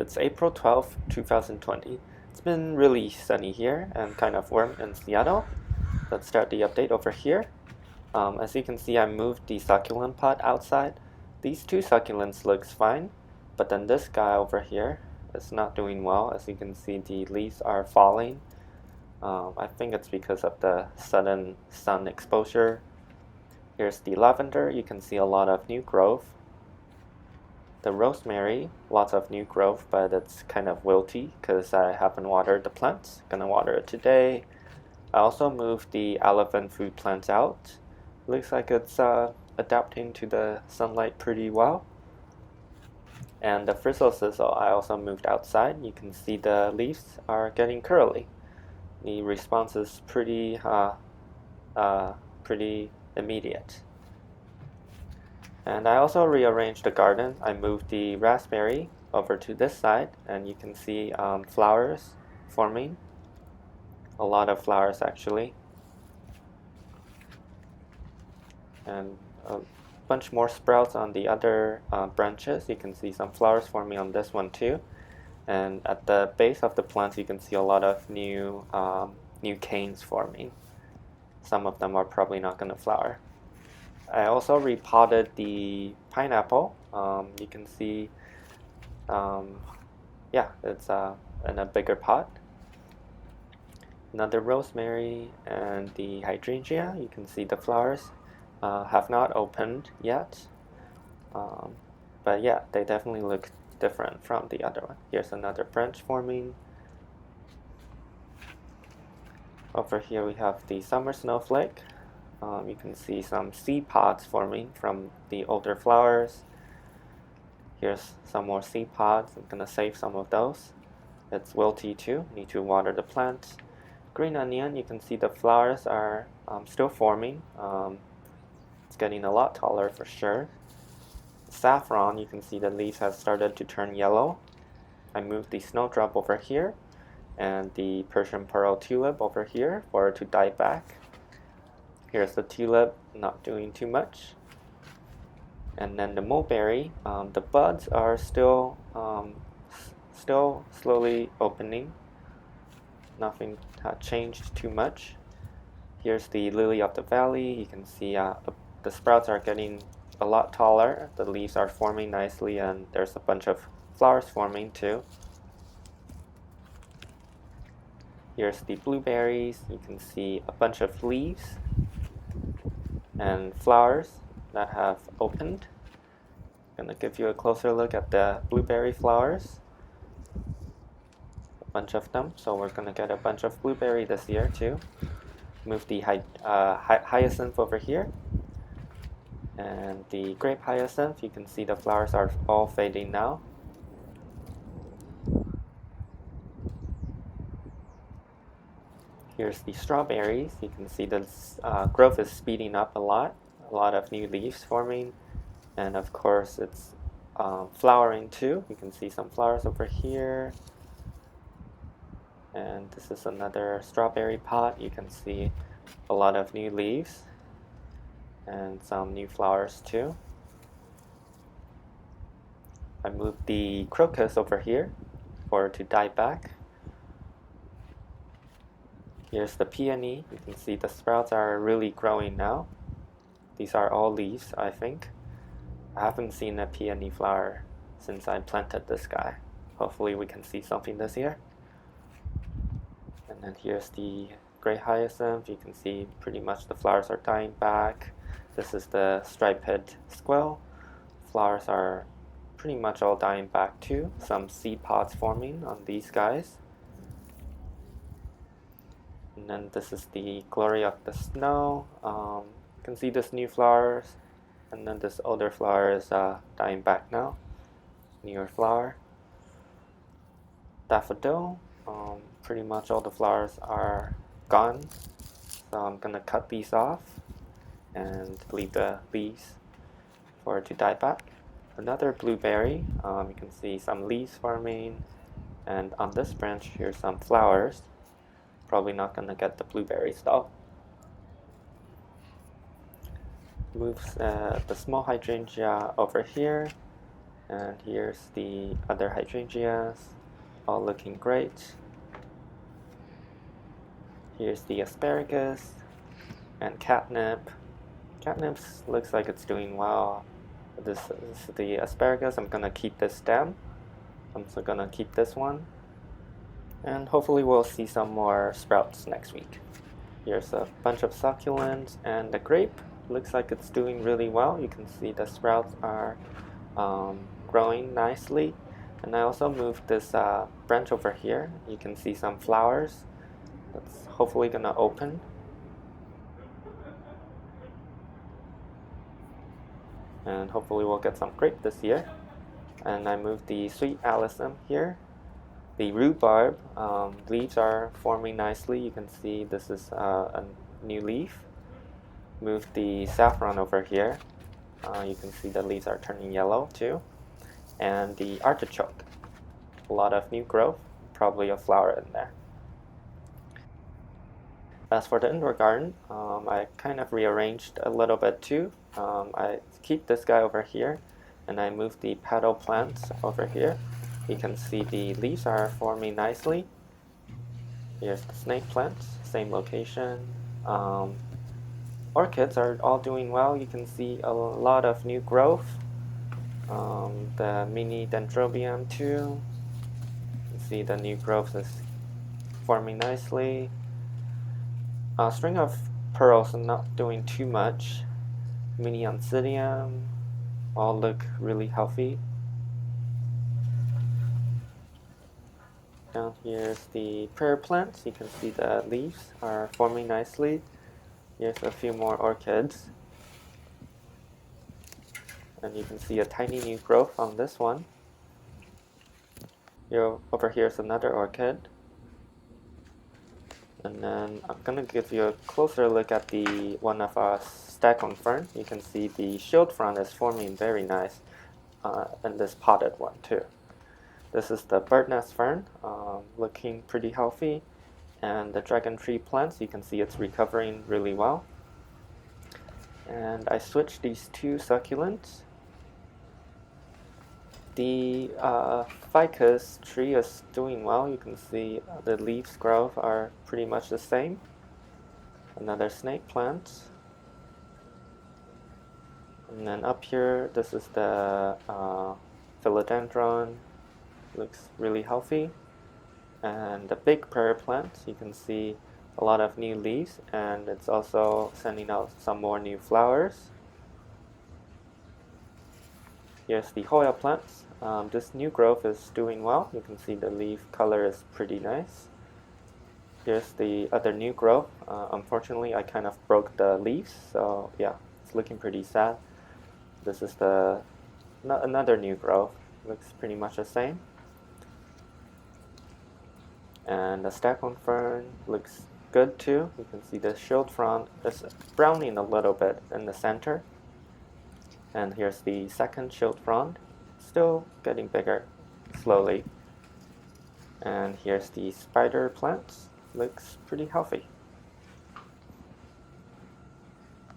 It's April 12th, 2020. It's been really sunny here and kind of warm in Seattle. Let's start the update over here. As you can see, I moved the succulent pot outside. These two succulents looks fine, but then this guy over here is not doing well. As you can see, the leaves are falling. I think it's because of the sudden sun exposure. Here's the lavender. You can see a lot of new growth. The rosemary, lots of new growth, but it's kind of wilty because I haven't watered the plants. Gonna water it today. I also moved the elephant food plants out. Looks like it's adapting to the sunlight pretty well. And the frizzle sizzle I also moved outside. You can see the leaves are getting curly. The response is pretty immediate. And I also rearranged the garden. I moved the raspberry over to this side, and you can see flowers forming. A lot of flowers actually. And a bunch more sprouts on the other branches. You can see some flowers forming on this one too. And at the base of the plants you can see a lot of new canes forming. Some of them are probably not going to flower. I also repotted the pineapple. You can see, it's in a bigger pot. Another rosemary and the hydrangea. You can see the flowers have not opened yet, but yeah, they definitely look different from the other one. Here's another branch forming. Over here we have the summer snowflake. You can see some seed pods forming from the older flowers. Here's some more seed pods. I'm gonna save some of those. It's wilty too. Need to water the plant. Green onion. You can see the flowers are still forming. It's getting a lot taller for sure. Saffron. You can see the leaves have started to turn yellow. I moved the snowdrop over here, and the Persian pearl tulip over here for it to die back. Here's the tulip, not doing too much. And then the mulberry, the buds are still slowly opening. Nothing changed too much. Here's the lily of the valley. You can see the sprouts are getting a lot taller. The leaves are forming nicely, and there's a bunch of flowers forming too. Here's the blueberries. You can see a bunch of leaves and flowers that have opened. I'm gonna give you a closer look at the blueberry flowers. A bunch of them, so we're gonna get a bunch of blueberry this year too. Move the hyacinth over here. And the grape hyacinth, you can see the flowers are all fading now. Here's the strawberries. You can see the growth is speeding up a lot of new leaves forming, and of course it's flowering too. You can see some flowers over here, and this is another strawberry pot. You can see a lot of new leaves and some new flowers too. I moved the crocus over here for it to die back. Here's the peony. You can see the sprouts are really growing now. These are all leaves, I think. I haven't seen a peony flower since I planted this guy. Hopefully we can see something this year. And then here's the gray hyacinth. You can see pretty much the flowers are dying back. This is the striped squill. Flowers are pretty much all dying back too. Some seed pods forming on these guys. And then this is the glory of the snow. You can see this new flowers, and then this older flower is dying back now. Newer flower. Daffodil. Pretty much all the flowers are gone, so I'm gonna cut these off and leave the leaves for it to die back. Another blueberry. You can see some leaves forming, and on this branch here's some flowers. Probably not gonna get the blueberries though. Moves the small hydrangea over here, And here's the other hydrangeas, all looking great. Here's the asparagus and catnip. Catnip looks like it's doing well. This is the asparagus. I'm gonna keep this stem. I'm also gonna keep this one. And hopefully we'll see some more sprouts next week. Here's a bunch of succulents, and the grape looks like it's doing really well. You can see the sprouts are growing nicely. And I also moved this branch over here. You can see some flowers. That's hopefully gonna open. And hopefully we'll get some grape this year. And I moved the sweet alyssum here. The rhubarb leaves are forming nicely. You can see this is a new leaf. Move the saffron over here. You can see the leaves are turning yellow too. And the artichoke. A lot of new growth, probably a flower in there. As for the indoor garden, I kind of rearranged a little bit too. I keep this guy over here, and I move the petal plants over here. You can see the leaves are forming nicely. Here's the snake plants, same location. Orchids are all doing well. You can see a lot of new growth. The mini dendrobium too. You can see the new growth is forming nicely. String of pearls are not doing too much. Mini oncidium all look really healthy. Down here's the prayer plants. You can see the leaves are forming nicely. Here's a few more orchids. And you can see a tiny new growth on this one. Over here's another orchid. And then I'm gonna give you a closer look at the one of our staghorn fern. You can see the shield frond is forming very nice, and this potted one too. This is the bird nest fern, looking pretty healthy. And the dragon tree plants, you can see it's recovering really well. And I switched these two succulents. The ficus tree is doing well. You can see the leaves growth are pretty much the same. Another snake plant. And then up here, this is the philodendron. Looks really healthy. And the big prayer plant, you can see a lot of new leaves, and it's also sending out some more new flowers. Here's the hoya plants. This new growth is doing well. You can see the leaf color is pretty nice. Here's the other new growth. Unfortunately, I kind of broke the leaves, so yeah, it's looking pretty sad. This is another new growth. Looks pretty much the same. And the staghorn fern looks good too. You can see the shield frond is browning a little bit in the center. And here's the second shield frond, still getting bigger slowly. And here's the spider plants, looks pretty healthy.